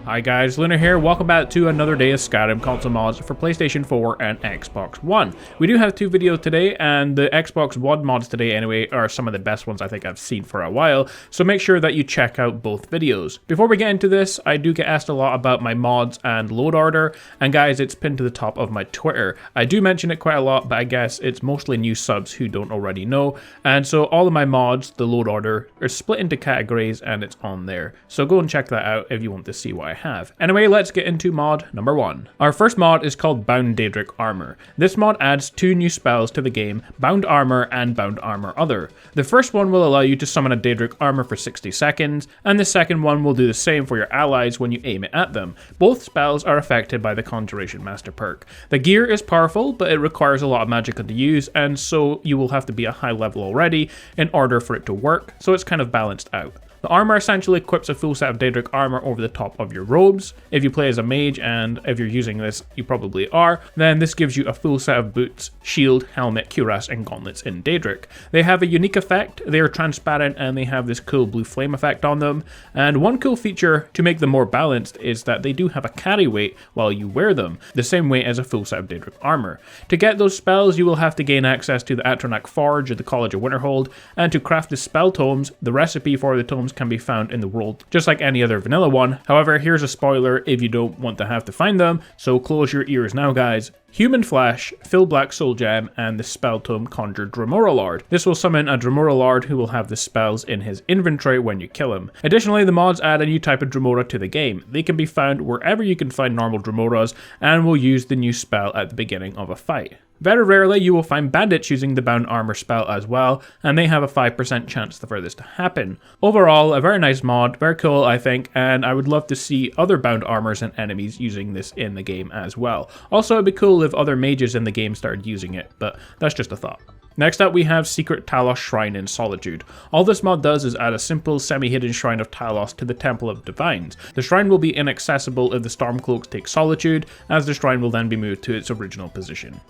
Hi guys, Lunar here, welcome back to another day of Skyrim console mods for PlayStation 4 and Xbox One. We do have two videos today, and the Xbox One mods today anyway are some of the best ones I think I've seen for a while, so make sure that you check out both videos. Before we get into this, I do get asked a lot about my mods and load order, and guys, it's pinned to the top of my Twitter. I do mention it quite a lot, but I guess it's mostly new subs who don't already know, and so all of my mods, the load order, are split into categories and it's on there. So go and check that out if you want to see what I have. Anyway, let's get into mod number 1. Our first mod is called Bound Daedric Armor. This mod adds 2 new spells to the game, Bound Armor and Bound Armor Other. The first one will allow you to summon a Daedric Armor for 60 seconds, and the second one will do the same for your allies when you aim it at them. Both spells are affected by the Conjuration Master perk. The gear is powerful, but it requires a lot of magicka to use, and so you will have to be a high level already in order for it to work, so it's kind of balanced out. The armor essentially equips a full set of Daedric armor over the top of your robes. If you play as a mage, and if you're using this, you probably are, then this gives you a full set of boots, shield, helmet, cuirass, and gauntlets in Daedric. They have a unique effect, they are transparent, and they have this cool blue flame effect on them. And one cool feature to make them more balanced is that they do have a carry weight while you wear them, the same way as a full set of Daedric armor. To get those spells, you will have to gain access to the Atronach Forge at the College of Winterhold, and to craft the spell tomes, the recipe for the tomes can be found in the world just like any other vanilla one. However, here's a spoiler if you don't want to have to find them, so close your ears now guys. Human Flesh, Fill Black Soul Gem, and the Spell Tome Conjured Dremora Lord. This will summon a Dremora Lord who will have the spells in his inventory when you kill him. Additionally, the mods add a new type of Dremora to the game. They can be found wherever you can find normal Dremoras, and will use the new spell at the beginning of a fight. Very rarely you will find bandits using the Bound Armor spell as well, and they have a 5% chance for this to happen. Overall, a very nice mod, very cool I think, and I would love to see other Bound Armors and enemies using this in the game as well. Also, it'd be cool if other mages in the game started using it, but that's just a thought. Next up we have Secret Talos Shrine in Solitude. All this mod does is add a simple semi-hidden shrine of Talos to the Temple of Divines. The shrine will be inaccessible if the Stormcloaks take Solitude, as the shrine will then be moved to its original position.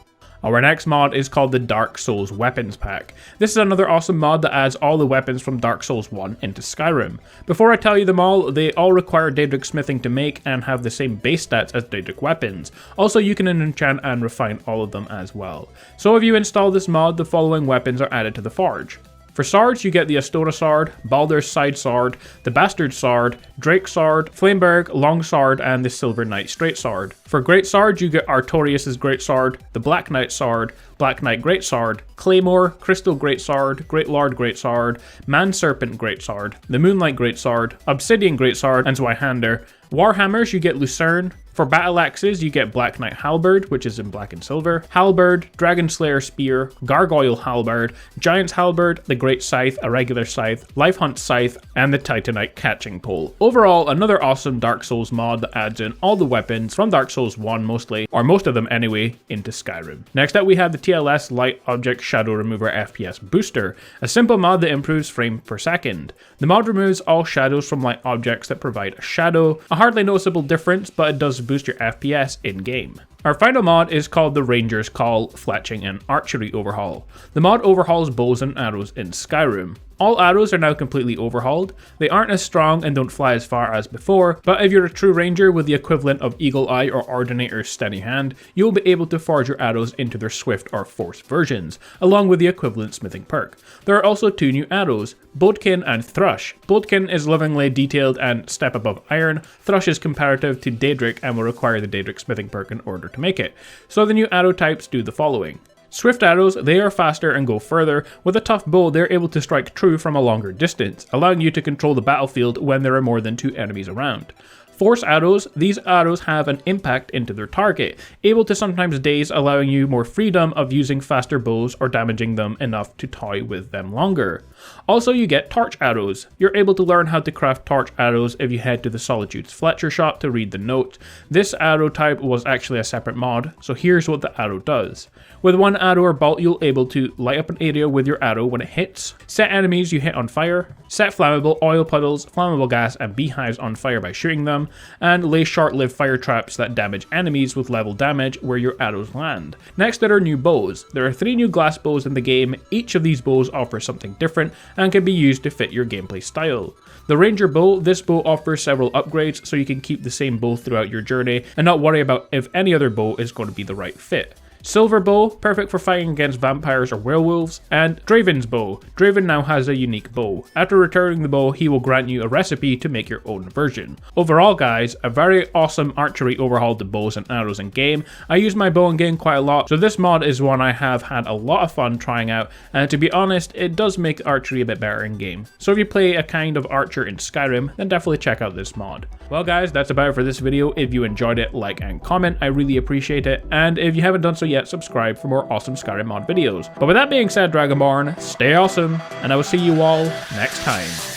Our next mod is called the Dark Souls Weapons Pack. This is another awesome mod that adds all the weapons from Dark Souls 1 into Skyrim. Before I tell you them all, they all require Daedric smithing to make and have the same base stats as Daedric weapons. Also, you can enchant and refine all of them as well. So if you install this mod, the following weapons are added to the forge. For swords, you get the Astona Sword, Baldur's Side Sword, the Bastard Sword, Drake Sword, Flameberg Long Sword, and the Silver Knight Straight Sword. For Great Sword, you get Artorias' Great Sword, the Black Knight Sword, Black Knight Great Sword, Claymore, Crystal Great Sword, Great Lord Great Sword, Man Serpent Great Sword, the Moonlight Great Sword, Obsidian Great Sword, and Zweihander. Warhammers, you get Lucerne. For battle axes, you get Black Knight Halberd, which is in black and silver, Halberd, Dragon Slayer Spear, Gargoyle Halberd, Giant's Halberd, the Great Scythe, a regular scythe, Life Hunt Scythe, and the Titanite Catching Pole. Overall, another awesome Dark Souls mod that adds in all the weapons from Dark Souls 1 mostly, or most of them anyway, into Skyrim. Next up we have the TLS Light Object Shadow Remover FPS Booster, a simple mod that improves frame per second. The mod removes all shadows from light objects that provide a shadow, a hardly noticeable difference, but it does boost your FPS in-game. Our final mod is called the Ranger's Call Fletching and Archery Overhaul. The mod overhauls bows and arrows in Skyrim. All arrows are now completely overhauled. They aren't as strong and don't fly as far as before, but if you're a true ranger with the equivalent of Eagle Eye or Ordinator's Steady Hand, you'll be able to forge your arrows into their Swift or Force versions, along with the equivalent smithing perk. There are also 2 new arrows, Bodkin and Thrush. Bodkin is lovingly detailed and step above iron. Thrush is comparative to Daedric and will require the Daedric smithing perk in order to make it. So the new arrow types do the following. Swift arrows, they are faster and go further. With a tough bow, they're able to strike true from a longer distance, allowing you to control the battlefield when there are more than 2 enemies around. Force arrows, these arrows have an impact into their target, able to sometimes daze, allowing you more freedom of using faster bows or damaging them enough to toy with them longer. Also, you get torch arrows. You're able to learn how to craft torch arrows if you head to the Solitude's Fletcher shop to read the notes. This arrow type was actually a separate mod, so here's what the arrow does. With one arrow or bolt, you'll able to light up an area with your arrow when it hits, set enemies you hit on fire, set flammable oil puddles, flammable gas, and beehives on fire by shooting them, and lay short-lived fire traps that damage enemies with level damage where your arrows land. Next, there are new bows. There are 3 new glass bows in the game. Each of these bows offers something different and can be used to fit your gameplay style. The Ranger bow, this bow offers several upgrades so you can keep the same bow throughout your journey and not worry about if any other bow is going to be the right fit. Silver bow, perfect for fighting against vampires or werewolves, and Draven's bow. Draven now has a unique bow. After returning the bow, he will grant you a recipe to make your own version. Overall guys, a very awesome archery overhaul to bows and arrows in game. I use my bow in game quite a lot, so this mod is one I have had a lot of fun trying out, and to be honest, it does make archery a bit better in game. So if you play a kind of archer in Skyrim, then definitely check out this mod. Well guys, that's about it for this video. If you enjoyed it, like and comment, I really appreciate it, and if you haven't done so yet, subscribe for more awesome Skyrim mod videos. But with that being said, Dragonborn, stay awesome, and I will see you all next time.